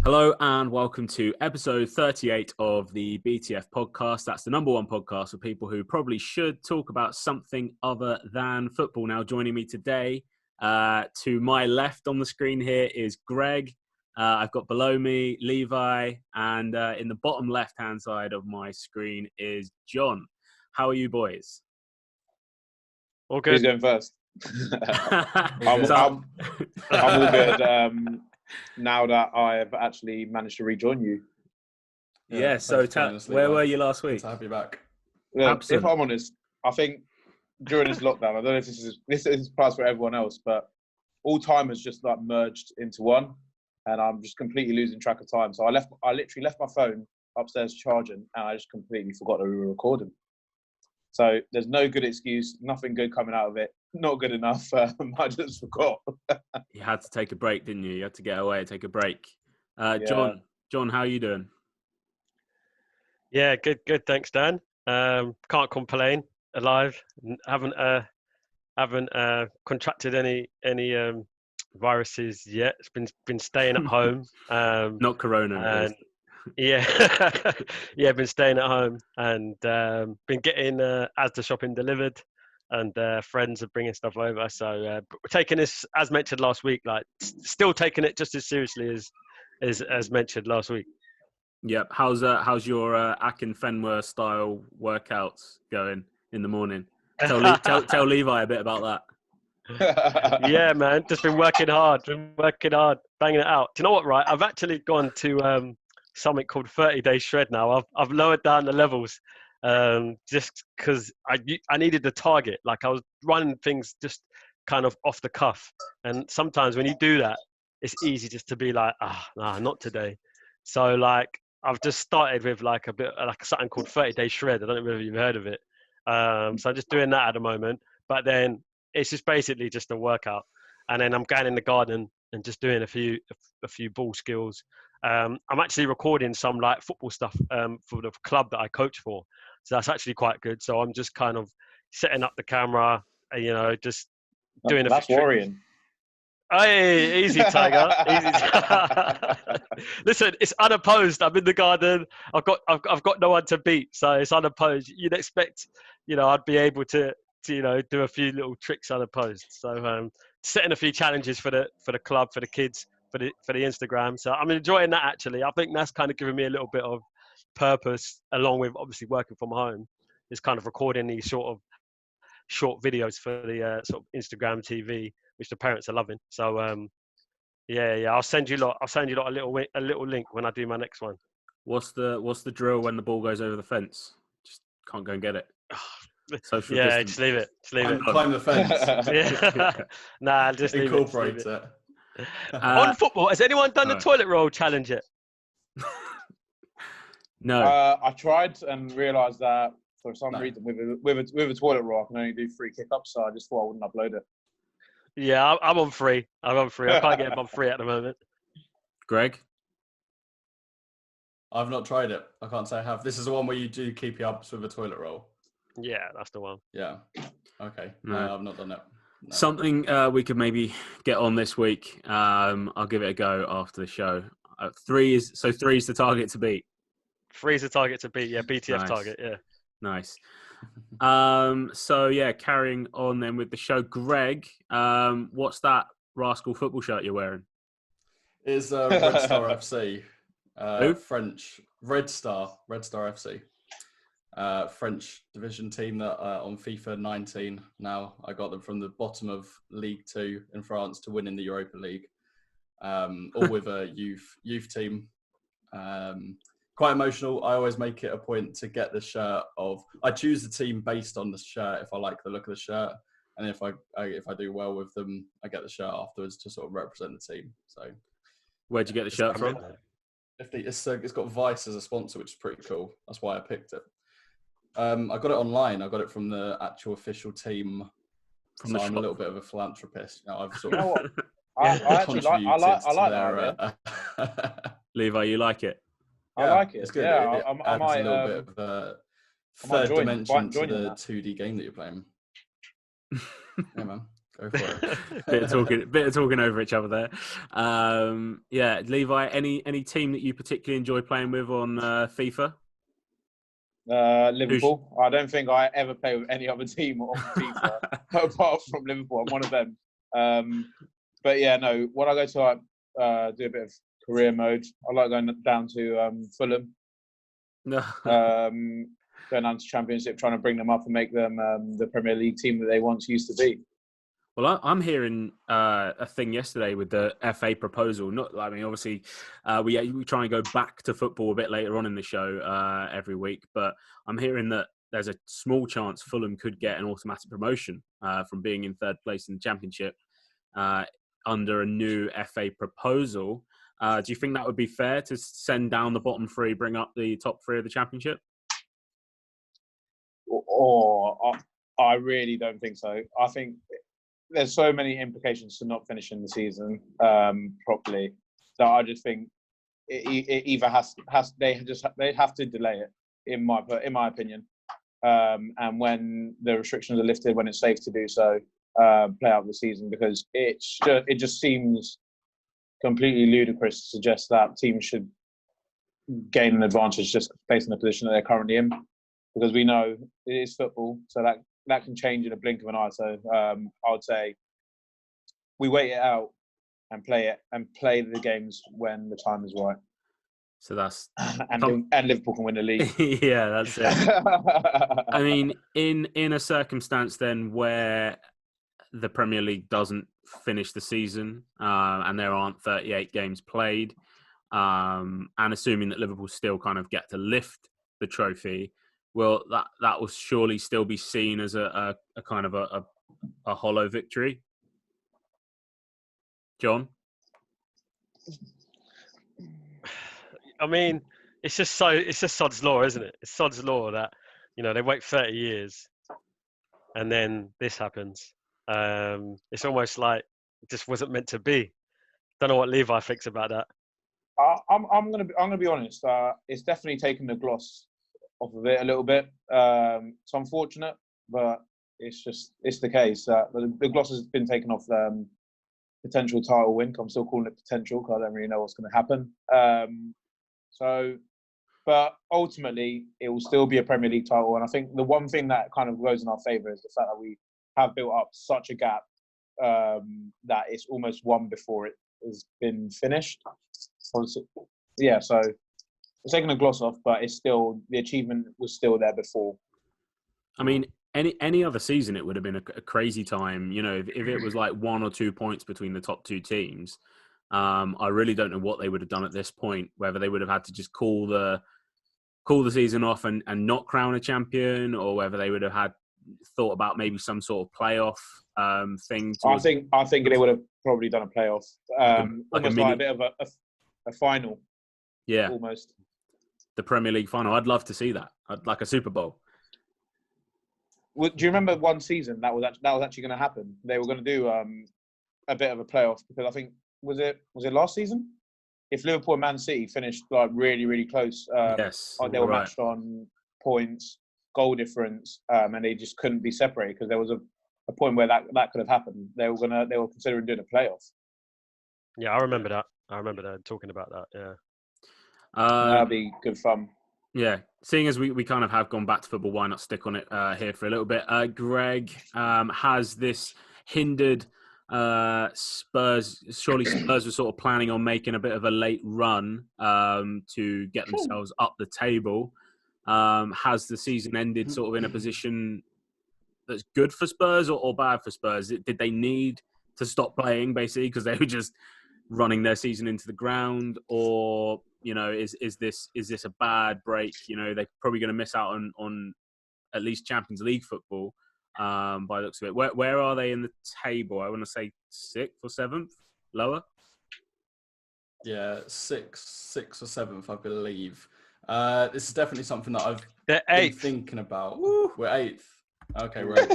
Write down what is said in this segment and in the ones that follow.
Hello and welcome to episode 38 of the BTF Podcast. That's the number one podcast for people who probably should talk about something other than football. Now, joining me today, to my left on the screen here is Greg. I've got below me Levi, and in the bottom left-hand side of my screen is John. How are you boys? All good. Who's going first? I'm all good. Now that I have actually managed to rejoin you. Yeah, so where were you last week? Good to have you back. Look, if I'm honest, I think during this lockdown, I don't know if this is applies for everyone else, but all time has just like merged into one, and I'm just completely losing track of time. So I literally left my phone upstairs charging, and I just completely forgot that we were recording. So there's no good excuse, nothing good coming out of it. Not good enough. I just forgot. You had to take a break, didn't you? You had to get away and take a break. Yeah. John, how are you doing? Yeah, good. Thanks, Dan. Can't complain. Alive. Haven't contracted any viruses yet. It's been staying at home. Not corona. Yeah, been staying at home and been getting Asda shopping delivered, and friends are bringing stuff over. So we're taking this, as mentioned last week, like still taking it just as seriously as mentioned last week. Yep. How's your Akin Fenwer style workouts going in the morning? Tell Levi a bit about that. Yeah, man, just been working hard, banging it out. Do you know what? Right, I've actually gone to something called 30-day shred now. I've lowered down the levels just because I needed the target. Like I was running things just kind of off the cuff, and sometimes when you do that, it's easy just to be like, nah, not today. So like I've just started with like a bit like something called 30-day shred. I don't know if you've heard of it. So I'm just doing that at the moment. But then it's just basically just a workout, and then I'm going in the garden and just doing a few ball skills. I'm actually recording some like football stuff for the club that I coach for, so that's actually quite good. So I'm just kind of setting up the camera, just doing That's worrying. Hey, easy, Tiger. Easy. Listen, it's unopposed. I'm in the garden. I've got no one to beat, so it's unopposed. You'd expect, I'd be able to do a few little tricks unopposed. So setting a few challenges for the club, for the kids, for the Instagram. So I'm enjoying that actually. I think that's kind of giving me a little bit of purpose, along with obviously working from home. Is kind of recording these sort of short videos for the sort of Instagram TV, which the parents are loving. So yeah, I'll send you lot a little link when I do my next one. What's the drill when the ball goes over the fence? Just can't go and get it. Social distance. Just leave it. Climb the fence. Yeah. Nah, just leave Incorporate it. it. On football, has anyone done the toilet roll challenge yet? No. I tried and realised that for some reason with a toilet roll I can only do 3 kick-ups, so I just thought I wouldn't upload it. Yeah, I'm on free. I can't get them on free at the moment. Greg? I've not tried it. I can't say I have. This is the one where you do keep your ups with a toilet roll. Yeah, that's the one. Yeah. Okay. No. I've not done it. No. Something we could maybe get on this week. I'll give it a go after the show. 3 is the target to beat. 3 is the target to beat. Yeah, BTF Nice. target. Yeah. Nice. So yeah, carrying on then with the show. Greg, what's that Rascal football shirt you're wearing? It's Red Star FC. Who? French Red Star FC. French division team that on FIFA 19 now. I got them from the bottom of League 2 in France to win in the Europa League. All with a youth team. Quite emotional. I always make it a point to get the shirt I choose the team based on the shirt if I like the look of the shirt, and if I do well with them, I get the shirt afterwards to sort of represent the team. So, Where'd you get the shirt from? It's got Vice as a sponsor, which is pretty cool. That's why I picked it. I got it online. I got it from the actual official team. From the I'm shop. a little bit of a philanthropist. I've sort of I actually like that idea. Levi, you like it? I like it. It's good. Yeah, It I adds might, a little bit of a third dimension to the 2D game that you're playing. Yeah, man. Go for it. bit of talking over each other there. Yeah, Levi, any team that you particularly enjoy playing with on FIFA? Liverpool. I don't think I ever play with any other team on FIFA apart from Liverpool. I'm one of them. But yeah, no. When I go to like do a bit of career mode, I like going down to Fulham. Going down to Championship, trying to bring them up and make them the Premier League team that they once used to be. Well, I'm hearing a thing yesterday with the FA proposal. Obviously, we try and go back to football a bit later on in the show every week, but I'm hearing that there's a small chance Fulham could get an automatic promotion from being in third place in the Championship under a new FA proposal. Do you think that would be fair to send down the bottom three, bring up the top three of the Championship? I really don't think so. I think there's so many implications to not finishing the season properly that I just think it either they have to delay it in my opinion. And when the restrictions are lifted, when it's safe to do so, play out the season, because it just seems completely ludicrous to suggest that teams should gain an advantage just based on the position that they're currently in, because we know it is football, so that can change in a blink of an eye. So I would say we wait it out and play the games when the time is right. So that's and Liverpool can win the league. Yeah, that's it. I mean, in a circumstance then where the Premier League doesn't finish the season and there aren't 38 games played, and assuming that Liverpool still kind of get to lift the trophy, well, that will surely still be seen as a kind of a hollow victory. John? I mean, it's just sod's law, isn't it? It's sod's law that, they wait 30 years and then this happens. It's almost like it just wasn't meant to be. Don't know what Levi thinks about that. I'm gonna be honest. It's definitely taken the gloss off of it a little bit. It's unfortunate, but it's the case that the gloss has been taken off potential title win. I'm still calling it potential because I don't really know what's going to happen. But ultimately, it will still be a Premier League title. And I think the one thing that kind of goes in our favour is the fact that we have built up such a gap that it's almost one before it has been finished. Yeah, so it's taken a gloss off, but it's still, the achievement was still there before. I mean, any other season, it would have been a crazy time. If it was like 1 or 2 points between the top two teams, I really don't know what they would have done at this point. Whether they would have had to just call the season off and not crown a champion, or whether they would have had thought about maybe some sort of playoff thing. I think they would have probably done a playoff, like a bit of a final. Yeah, almost the Premier League final. I'd love to see that. I'd like a Super Bowl. Do you remember one season that was actually going to happen? They were going to do a bit of a playoff, because I think was it last season? If Liverpool and Man City finished like really, really close, yes, they were matched on points, goal difference, and they just couldn't be separated because there was a point where that could have happened. They were considering doing a playoff. Yeah, I remember that. Talking about that. Yeah, that'd be good fun. Yeah, seeing as we kind of have gone back to football, why not stick on it here for a little bit? Greg, has this hindered Spurs? Surely Spurs were sort of planning on making a bit of a late run to get themselves up the table. Has the season ended sort of in a position that's good for Spurs or bad for Spurs? Did they need to stop playing, basically, because they were just running their season into the ground, or is this a bad break? They're probably going to miss out on at least Champions League football by the looks of it. Where are they in the table? I want to say 6th or 7th, lower. Yeah, 6th or 7th, I believe. This is definitely something that I've been thinking about. Woo, we're 8th. Okay, right.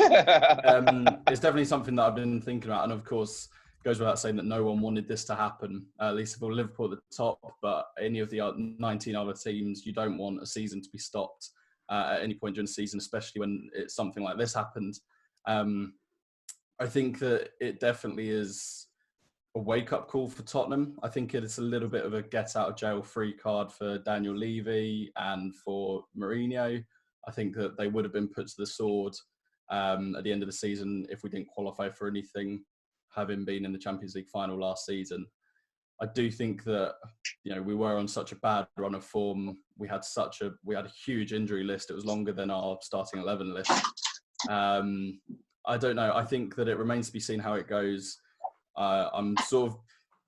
It's definitely something that I've been thinking about, and of course, goes without saying that no one wanted this to happen, at least for Liverpool at the top, but any of the 19 other teams, you don't want a season to be stopped at any point during the season, especially when it's something like this happened. I think that it definitely is a wake-up call for Tottenham. I think it's a little bit of a get-out-of-jail-free card for Daniel Levy and for Mourinho. I think that they would have been put to the sword at the end of the season if we didn't qualify for anything, having been in the Champions League final last season. I do think that, we were on such a bad run of form. We had a huge injury list. It was longer than our starting 11 list. I don't know. I think that it remains to be seen how it goes. I'm sort of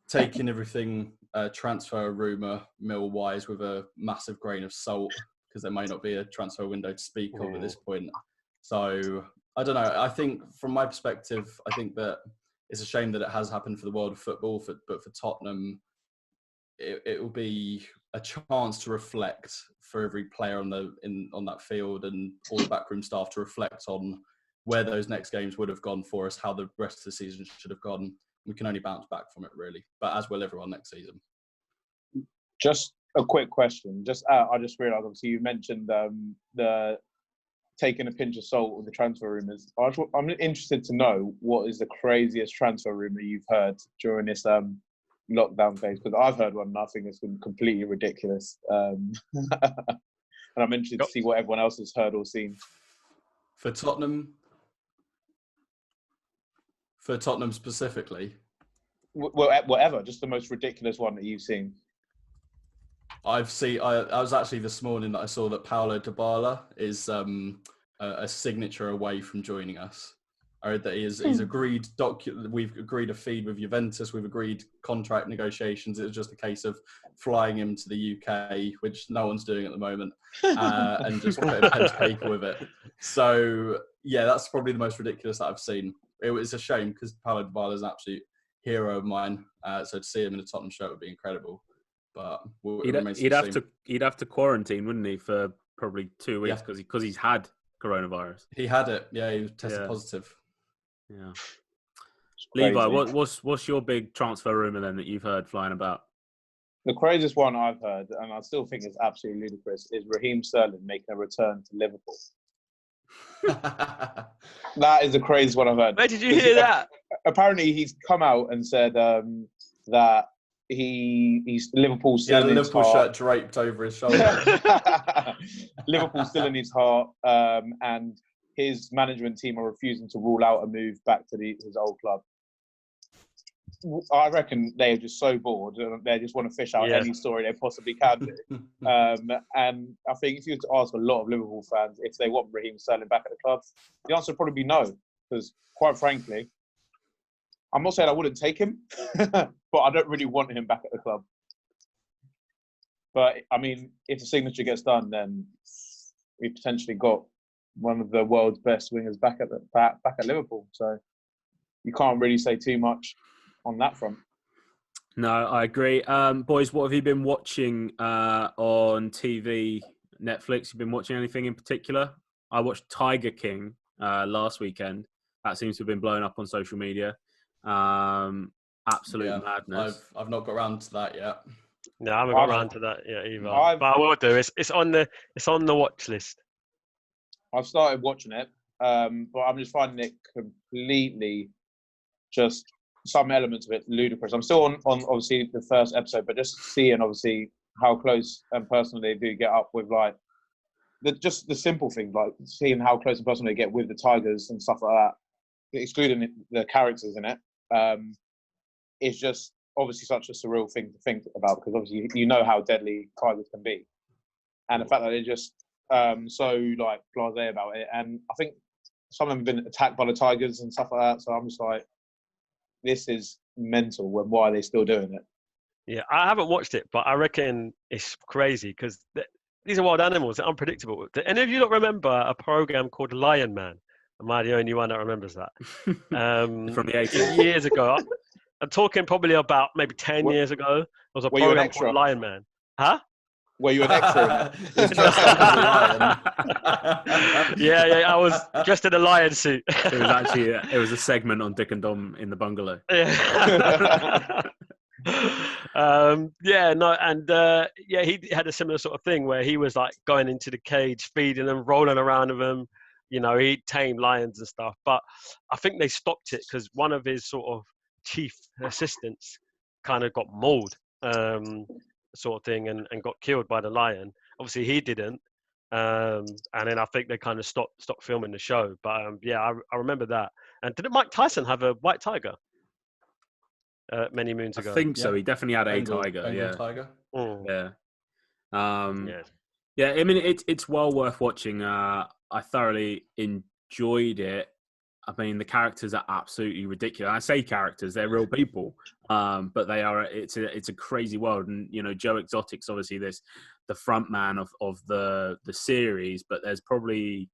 taking everything transfer rumour mill-wise with a massive grain of salt, because there may not be a transfer window to speak of at this point. So, I don't know. I think from my perspective, I think that it's a shame that it has happened for the world of football, but for Tottenham, it will be a chance to reflect for every player on that field and all the backroom staff to reflect on where those next games would have gone for us, how the rest of the season should have gone. We can only bounce back from it, really, but as will everyone next season. Just a quick question. I just realised, obviously, you mentioned the taking a pinch of salt with the transfer rumours. I'm interested to know what is the craziest transfer rumour you've heard during this lockdown phase, because I've heard one and I think it's been completely ridiculous. And I'm interested to see what everyone else has heard or seen. For Tottenham specifically? Whatever, just the most ridiculous one that you've seen. I was actually this morning that I saw that Paulo Dybala is a signature away from joining us. I heard that he's agreed. We've agreed a feed with Juventus. We've agreed contract negotiations. It was just a case of flying him to the UK, which no one's doing at the moment, and just putting pen to paper with it. So yeah, that's probably the most ridiculous that I've seen. It was a shame because Paulo Dybala is an absolute hero of mine. So to see him in a Tottenham shirt would be incredible. But he'd have to quarantine, wouldn't he, for probably 2 weeks because he's had coronavirus. He had it. Yeah, he was tested positive. Yeah. Levi, what's your big transfer rumor then that you've heard flying about? The craziest one I've heard, and I still think it's absolutely ludicrous, is Raheem Sterling making a return to Liverpool. That is the craziest one I've heard. Where did you hear that? Apparently, he's come out and said that he's Liverpool still in his heart. Liverpool shirt draped over his shoulder. Liverpool still in his heart, and his management team are refusing to rule out a move back to his old club. I reckon they're just so bored and they just want to fish out any story they possibly can do. And I think if you were to ask a lot of Liverpool fans if they want Raheem Sterling back at the club, the answer would probably be no. Because quite frankly, I'm not saying I wouldn't take him, but I don't really want him back at the club. But I mean, if the signature gets done, then we potentially got one of the world's best wingers back at Liverpool. So you can't really say too much on that front. No, I agree. Boys, what have you been watching on TV, Netflix? You've been watching anything in particular? I watched Tiger King last weekend. That seems to have been blown up on social media. Absolute madness. I've not got around to that yet. No, I haven't got around to that yet either. But I will do. It's on the watch list. I've started watching it, but I'm just finding it completely just some elements of it ludicrous. I'm still on obviously the first episode, but just seeing obviously how close and personal they do get up with like the simple things, like seeing how close and personal they get with the tigers and stuff like that, excluding the characters in it. It's just obviously such a surreal thing to think about because obviously you know how deadly tigers can be, and the fact that they're just so like blasé about it. And I think some of them have been attacked by the tigers and stuff like that. So I'm just like, this is mental. And why are they still doing it? Yeah, I haven't watched it, but I reckon it's crazy because these are wild animals. They're unpredictable. Do any of you not remember a program called Lion Man? Am I the only one that remembers that? From the 80s? Years ago. I'm talking probably about maybe 10 years ago. There was a program called Lion Man. Huh? Were you an extra? Yeah, I was dressed in a lion suit. It was actually it was a segment on Dick and Dom in the bungalow. Yeah. He had a similar sort of thing where he was like going into the cage, feeding them, rolling around with them, he'd tame lions and stuff. But I think they stopped it because one of his sort of chief assistants kind of got mauled, sort of thing, and got killed by the lion. Obviously, he didn't. And then I think they kind of stopped filming the show. But I remember that. And didn't Mike Tyson have a white tiger many moons ago? I think so. Yeah. He definitely had Bengal, a tiger. Bengal tiger. Yeah. Yeah. Yeah, I mean, it's well worth watching. I thoroughly enjoyed it. I mean, the characters are absolutely ridiculous. I say characters; they're real people, but they are. It's a crazy world, and Joe Exotic's obviously the front man of the series, but there's probably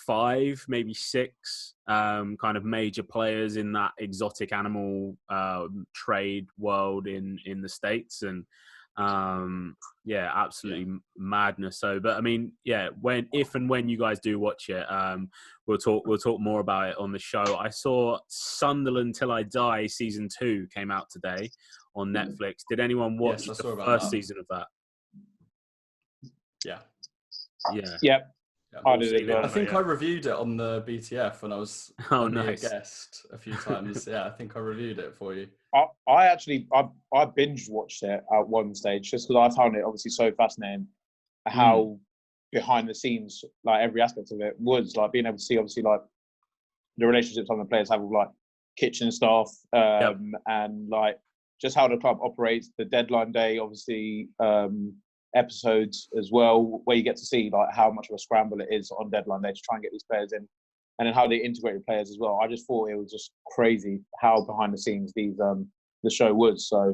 5, maybe 6 kind of major players in that exotic animal trade world in the States, and absolutely madness. So, but I mean, if and when you guys do watch it, we'll talk more about it on the show. I saw Sunderland Till I Die season 2 came out today on Netflix. Did anyone watch the first season of that? Yeah. Yep. I think I reviewed it on the BTF when I was a guest a few times. I think I reviewed it for you. I binge watched it at one stage just because I found it obviously so fascinating how behind the scenes, like every aspect of it was, like being able to see obviously like the relationships some of the players have with like kitchen staff and like just how the club operates, the deadline day obviously episodes as well, where you get to see like how much of a scramble it is on deadline day to try and get these players in, and then how they integrate with players as well. I just thought it was just crazy how behind the scenes the show was. So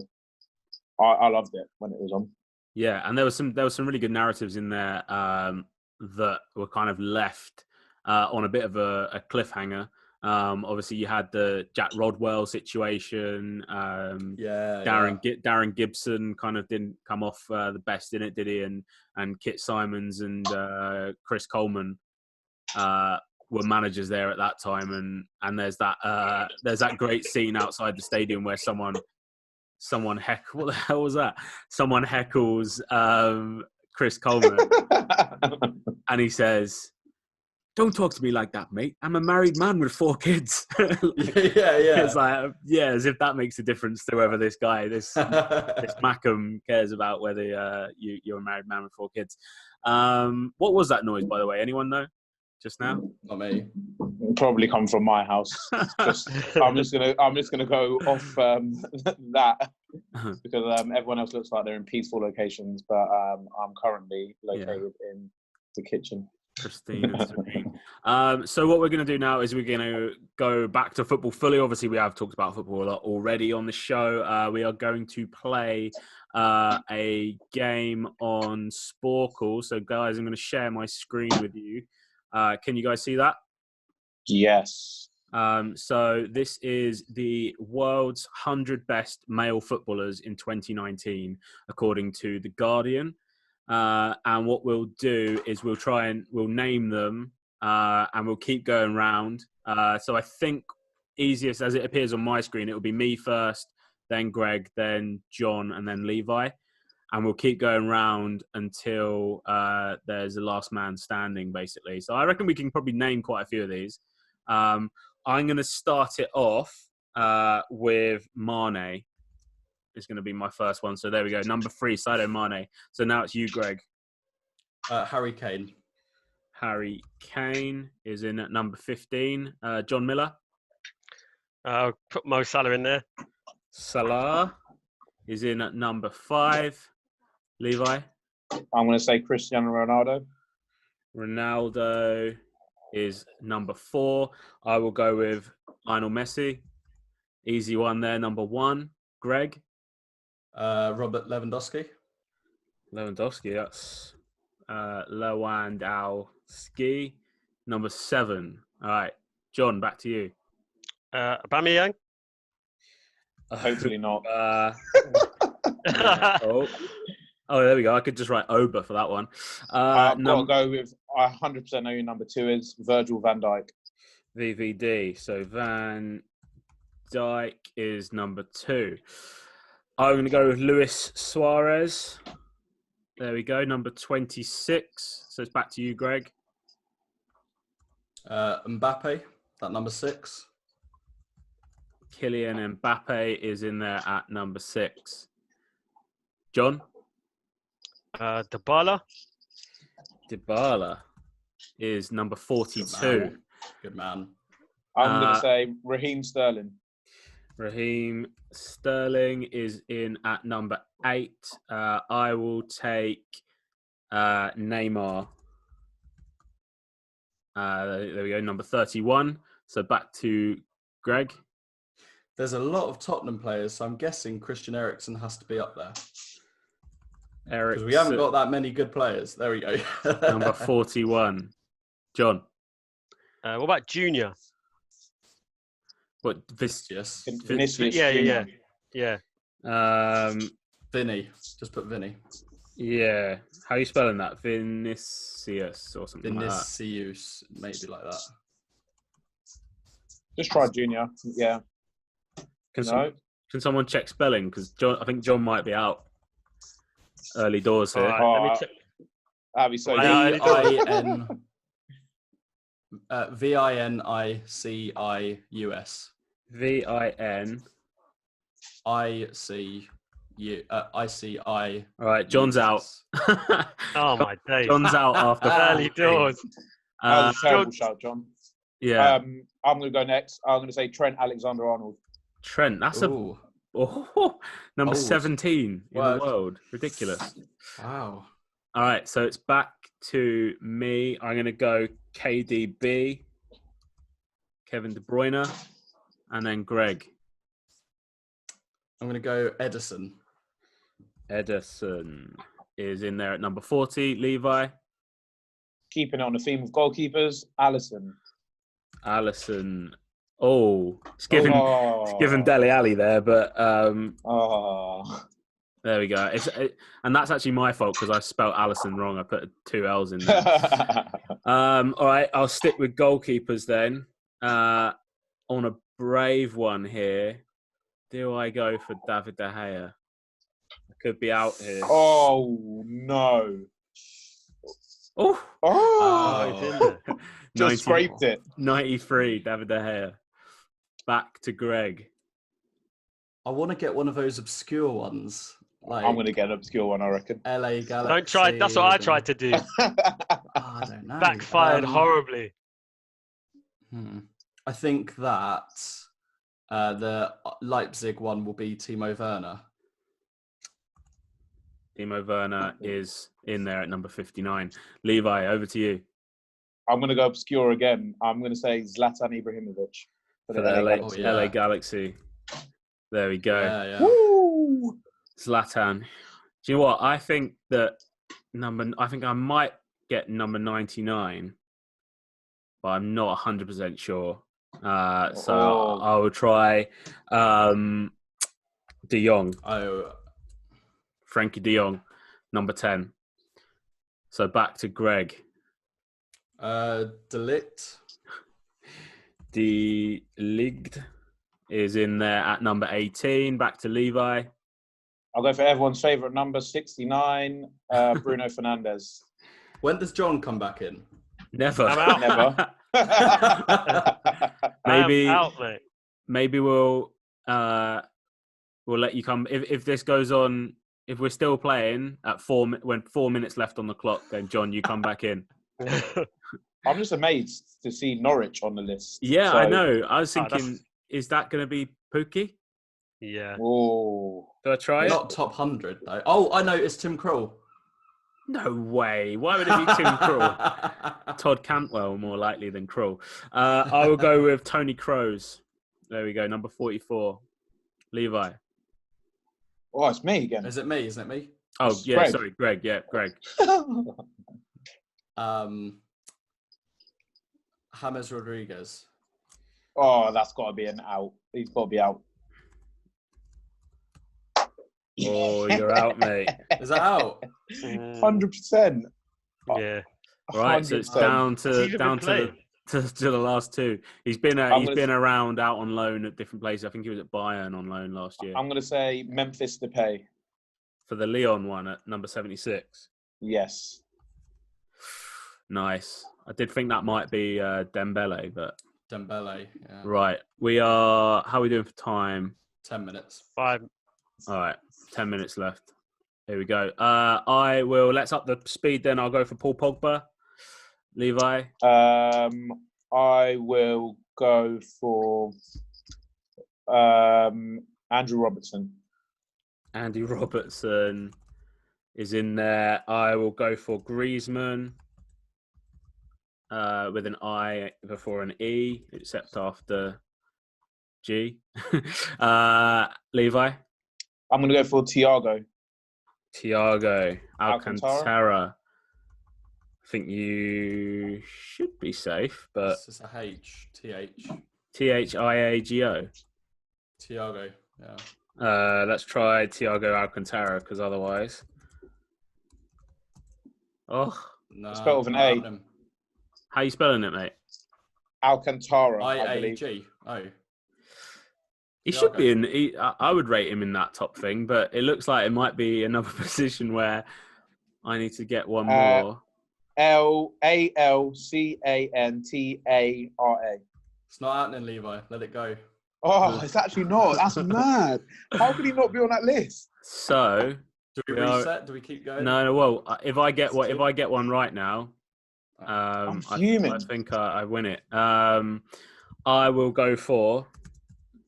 I loved it when it was on. Yeah, and there was some really good narratives in there that were kind of left on a bit of a cliffhanger. Obviously, you had the Jack Rodwell situation. Darren Gibson kind of didn't come off the best in it, did he? And Kit Simons and Chris Coleman were managers there at that time. And there's that great scene outside the stadium where someone what the hell was that? Someone heckles Chris Coleman, and he says, "Don't talk to me like that, mate. I'm a married man with 4 kids." It's like, as if that makes a difference to whether this Mackham cares about whether you're a married man with 4 kids. What was that noise, by the way? Anyone know? Just now? Not me. Probably come from my house. I'm just gonna go off that because everyone else looks like they're in peaceful locations, but I'm currently located in the kitchen. Pristine and serene. So what we're going to do now is we're going to go back to football fully. Obviously, we have talked about football a lot already on the show. We are going to play a game on Sporkle. So, guys, I'm going to share my screen with you. Can you guys see that? Yes. So this is the world's 100 best male footballers in 2019, according to The Guardian. And what we'll do is we'll name them and we'll keep going round. So I think easiest as it appears on my screen, it will be me first, then Greg, then John, and then Levi. And we'll keep going round until there's a last man standing, basically. So I reckon we can probably name quite a few of these. I'm going to start it off with Mane. Is going to be my first one. So there we go. Number 3, Sadio Mane. So now it's you, Greg. Harry Kane. Harry Kane is in at number 15. John Miller. I'll put Mo Salah in there. Salah is in at number 5. Levi. I'm going to say Cristiano Ronaldo. Ronaldo is number 4. I will go with Lionel Messi. Easy one there. Number 1. Greg. Robert Lewandowski. Lewandowski, that's Lewandowski. Number 7. All right, John, back to you. Aubameyang. Hopefully not. Oh, there we go. I could just write Oba for that one. I've got to go with, I 100% know who number 2 is, Virgil van Dijk. VVD. So Van Dijk is number 2. I'm going to go with Luis Suarez. There we go, number 26. So it's back to you, Greg. Mbappe, that number 6. Kylian Mbappe is in there at number 6. John? Dybala. Dybala is number 42. Good man. I'm going to say Raheem Sterling. Raheem Sterling is in at number 8. I will take Neymar. There we go, number 31. So back to Greg. There's a lot of Tottenham players, so I'm guessing Christian Eriksen has to be up there. Because we haven't got that many good players. There we go. Number 41. John. What about Junior? What? Vinicius. Yeah. Vinny. Just put Vinny. Yeah. How are you spelling that? Vinicius or something Vinicius, maybe like that. Just try Junior. Yeah. Can someone check spelling? Because I think John might be out early doors here. Let me check. That'd be so Vinicius. VINICIUS. All right, John's out. Oh my days. John's out after early doors. That was a terrible shout, John. Yeah. I'm going to go next. I'm going to say Trent Alexander-Arnold. Trent, that's number Old. 17 in the world. Ridiculous. Wow. All right, so it's back to me. I'm going to go KDB, Kevin De Bruyne, and then Greg. I'm going to go Edison. Edison is in there at number 40. Levi. Keeping it on the theme of goalkeepers, Alisson. Oh, it's given Dele Alli there, but there we go. And that's actually my fault because I spelled Alisson wrong. I put 2 L's in there. All right, I'll stick with goalkeepers then. On a brave one here, do I go for David De Gea? I could be out here. Oh no! Oh! Just scraped it. 93, David De Gea. Back to Greg. I want to get one of those obscure ones. Like I'm going to get an obscure one, I reckon. LA Galaxy. Don't try. That's what I tried to do. I don't know. Backfired horribly. I think that the Leipzig one will be Timo Werner. Timo Werner is in there at number 59. Levi, over to you. I'm going to go obscure again. I'm going to say Zlatan Ibrahimovic. For the LA Galaxy. There we go. Yeah. Woo! Zlatan. Do you know what? I think I might get number 99, but I'm not 100% sure. So I will try De Jong. Frankie De Jong, number 10. So back to Greg. De Ligt. De Ligt is in there at number 18. Back to Levi. I'll go for everyone's favourite number, 69, Bruno Fernandes. When does John come back in? Never. I'm Never. Maybe I'm out, mate. Maybe we'll let you come if this goes on. If we're still playing at when 4 minutes left on the clock, then John, you come back in. I'm just amazed to see Norwich on the list. Yeah, I know. I was thinking, is that going to be Pookie? Yeah. Oh. Do I try it? Not top 100, though. Oh, I know. It's Tim Krul. No way. Why would it be Tim Krul? Todd Cantwell, more likely than Krul. I will go with Tony Kroos. There we go, number 44. Levi. Oh, it's me again. Is it me? Isn't it me? Oh, It's yeah, Greg. sorry, Greg. Yeah, Greg. James Rodriguez. Oh, that's got to be an out. He's got to be out. Oh, you're out, mate. Is that out? 100%. Yeah. Right, so it's 100%. down to playing? the last two. He's been around out on loan at different places. I think he was at Bayern on loan last year. I'm going to say Memphis Depay. For the Lyon one at number 76. Yes. Nice. I did think that might be Dembele, but Dembele. Yeah. right. We are. How are we doing for time? 10 minutes. 5. All right. 10 minutes left. Here we go. Let's up the speed. Then I'll go for Paul Pogba. Levi. I will go for Andrew Robertson. Andy Robertson is in there. I will go for Griezmann with an I before an E, except after G. Levi. I'm going to go for Thiago Alcantara. I think you should be safe, but This is a H. TH. Thiago. Thiago. Yeah. Let's try Thiago Alcantara, because otherwise... Oh. No, Spelled with an A. How you spelling it, mate? Alcantara, I believe. IAG. Oh. He should be in... I would rate him in that top thing, but it looks like it might be another position where I need to get one more. Alcantara. It's not happening, Levi. Let it go. Oh, it's actually not. That's mad. How could he not be on that list? So... Do we reset? Do we keep going? No. Well, if I get one right now, I'm fuming. I think I win it. I will go for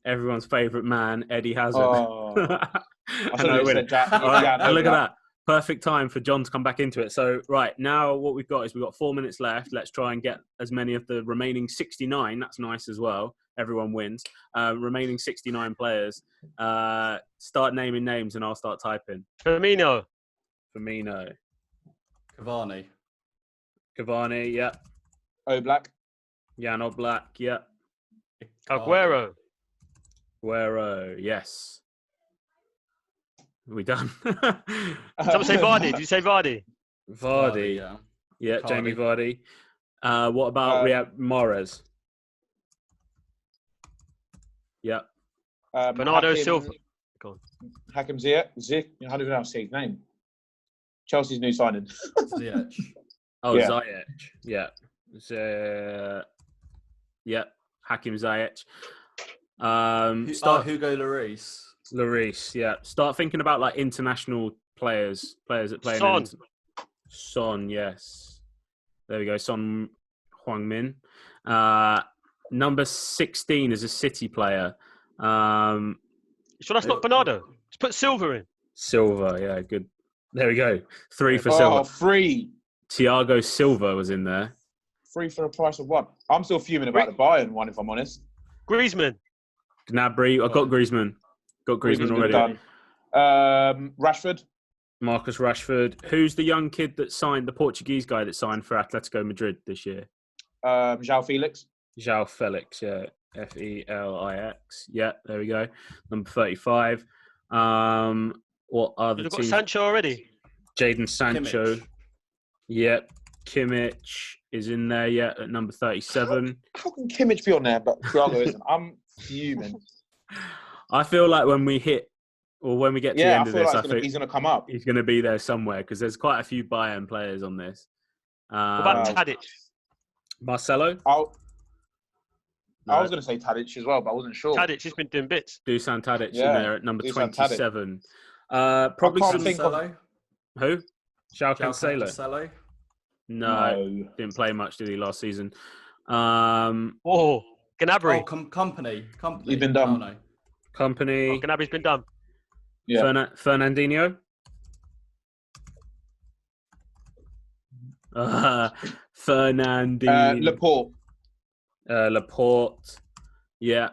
everyone's favourite man, Eddie Hazard. Oh. And I win it. All right, and look at that. Perfect time for John to come back into it. So, right, now what we've got is we've got 4 minutes left. Let's try and get as many of the remaining 69. That's nice as well. Everyone wins. Remaining 69 players. Start naming names and I'll start typing. Firmino. Cavani. Yeah. Oblak. Jan Oblak, yeah. Aguero. Yes. Are we done? Someone say Vardy. Did you say Vardy? Vardy. Yeah. Yeah, Cardi. Jamie Vardy. What about Riyad Mahrez? Yeah. Bernardo Silva. Go on. Hakim Ziyech. I don't even know how to say his name. Chelsea's new signing. Ziyech. Oh, Yeah. Ziyech. Yeah. Yeah. Hakim Ziyech. Hugo Lloris, yeah. Start thinking about like international players that play Son. Son, yes. There we go. Son Heung-min. Number 16 is a City player. Sure, that's not Bernardo. Just put Silva in. Silva, yeah, good. There we go. 3 for Silva. 3. Thiago Silva was in there. 3 for the price of 1. I'm still fuming about the Bayern one, if I'm honest. Griezmann. Gnabry. I got Griezmann. Already. Done. Rashford. Marcus Rashford. Who's the young kid that signed, the Portuguese guy that signed for Atletico Madrid this year? João Felix. João Felix, yeah. Felix. Yeah, there we go. Number 35. What are the You've got teams? Sancho already. Jadon Sancho. Kimmich. Yep. Kimmich is in there, yeah, at number 37. How can Kimmich be on there, but Thiago isn't? I'm fuming. I feel like when we get to the end of this, I think he's going to come up. he's going to be there somewhere because there's quite a few Bayern players on this. What about Tadic? Marcelo? I was going to say Tadic as well, but I wasn't sure. Tadic, he's been doing bits. Dusan Tadic in there at number Dusan 27. Probably I some... can't think of... Who? João Cancelo. Cancelo? No, didn't play much, did he, last season? Gnabry. Company. He's been done. Oh, no. Company. Gnabry's been done. Yeah. Fernandinho? Fernandinho. Laporte. Yeah.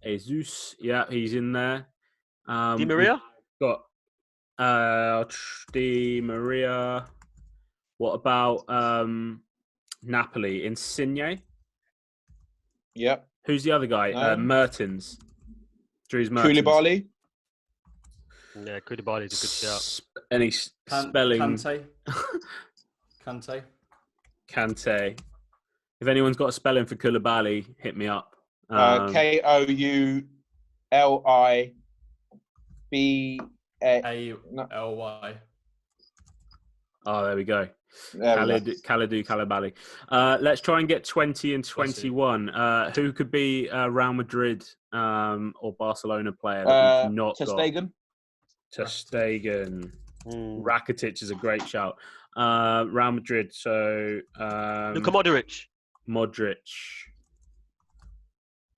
Jesus. Yeah, he's in there. Di Maria? Got Di Maria. What about Napoli? Insigne? Yep. Who's the other guy? No. Mertens. Dries Mertens. Koulibaly. Yeah, Koulibaly's a good shout. Any spelling? Kante. If anyone's got a spelling for Koulibaly, hit me up. Koulibaly. ALY. Oh, there we go. Kalidou Koulibaly. Let's try and get 20 and 21. Who could be a Real Madrid or Barcelona player that we've not got? Ter Stegen. Rakitic is a great shout. Real Madrid. So Luka Modric.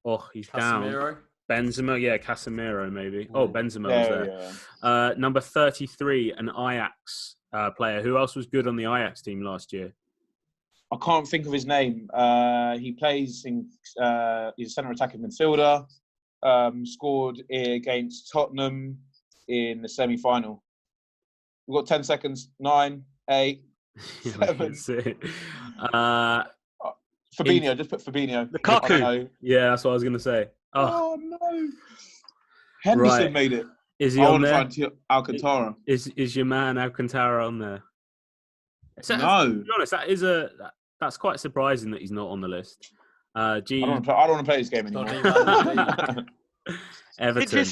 Oh, he's Casemiro. down. Benzema, yeah, Casemiro maybe. Oh, Benzema was there. Yeah. Number 33, an Ajax player. Who else was good on the Ajax team last year? I can't think of his name. He plays in. He's a centre attacking midfielder. Scored against Tottenham in the semi-final. We've got 10 seconds. 9, 8, 7. Fabinho. Just put Fabinho. Lukaku. Yeah, that's what I was going to say. Oh no! Henderson made it. Is he on there? Find Alcantara. Is your man Alcantara on there? No. To be honest, that's quite surprising that he's not on the list. I don't want to play this game anymore. Everton.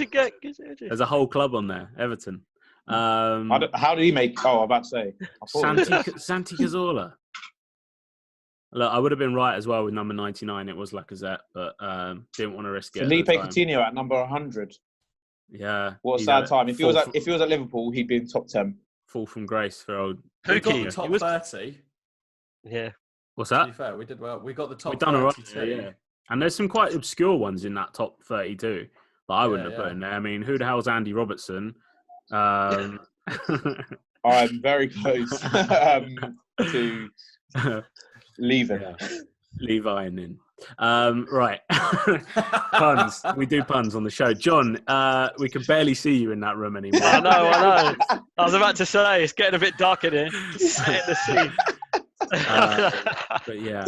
There's a whole club on there. Everton. How did he make? Oh, I'm about to say. Santi Cazorla. Look, I would have been right as well with number 99. It was Lacazette, but didn't want to risk it. Felipe Coutinho at number 100. Yeah. What a sad time. If he was at Liverpool, he'd be in top 10. Fall from grace for old. We got the top 30. Yeah. What's that? To be fair, we did well. We got the top 32. We've done all right, yeah. And there's some quite obscure ones in that top 32 that I wouldn't have put in there. I mean, who the hell's Andy Robertson? I'm very close to leaving. Levi and in. Right. Puns. We do puns on the show. John, we can barely see you in that room anymore. I know. I was about to say, it's getting a bit dark in here. Set the scene. But yeah,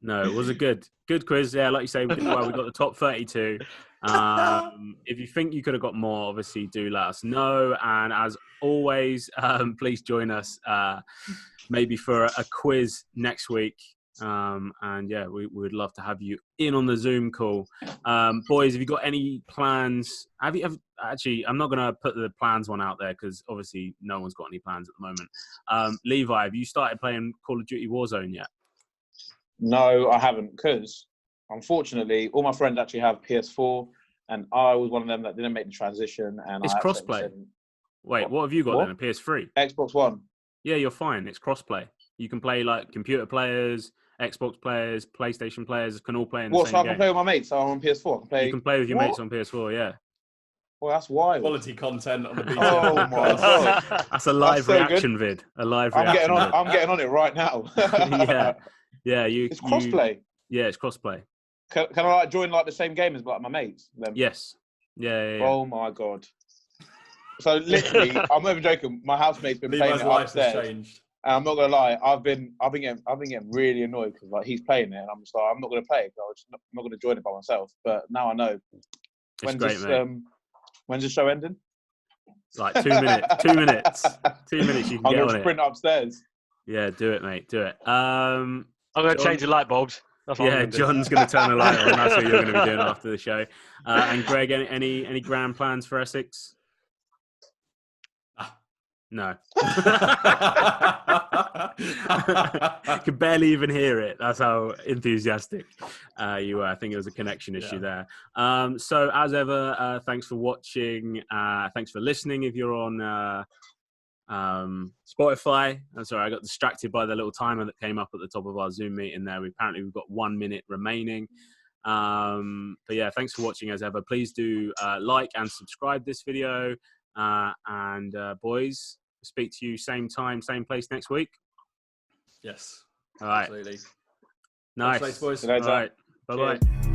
no, it was a good quiz. Yeah, like you say, we did well. We got the top 32. If you think you could have got more, obviously do let us know. And as always, please join us maybe for a quiz next week. And yeah, we would love to have you in on the Zoom call. Boys, have you got any plans? Actually, I'm not going to put the plans one out there because obviously no one's got any plans at the moment. Levi, have you started playing Call of Duty Warzone yet? No, I haven't, because unfortunately, all my friends actually have PS4, and I was one of them that didn't make the transition. And it's crossplay. Wait, what have you got then? A PS3? Xbox One. Yeah, you're fine. It's crossplay. You can play like computer players, Xbox players, PlayStation players can all play in the same game. So I can play with my mates on PS4? You can play with your mates on PS4, yeah. Well, that's wild. Quality content on the BTF. Oh my god, that's a live reaction vid. A live reaction. I'm getting on it right now. yeah. It's crossplay. Yeah, it's crossplay. Can I join the same game as my mates? Then? Yes. Yeah. Oh my god. So literally, I'm not even joking. My housemate's been playing it upstairs. And I'm not gonna lie, I've been getting really annoyed because he's playing it, and I'm just like, I'm not gonna play it. I'm not gonna join it by myself. But now I know. When's the show ending? Like 2 minutes. 2 minutes. 2 minutes. You can I'm get on gonna sprint upstairs. Yeah, do it, mate. Do it. I'm gonna change the light bulbs. John's gonna turn the light on. That's what you're gonna be doing after the show. And Greg, any grand plans for Essex? No. I could barely even hear it. That's how enthusiastic you were. I think it was a connection issue there. So as ever, thanks for watching. Thanks for listening. If you're on Spotify, I'm sorry, I got distracted by the little timer that came up at the top of our Zoom meeting there. We've got 1 minute remaining. But yeah, thanks for watching as ever. Please do like and subscribe this video. And boys, speak to you same time, same place next week. Yes. All right. Absolutely. Nice. Thanks, boys. All right. Bye-bye.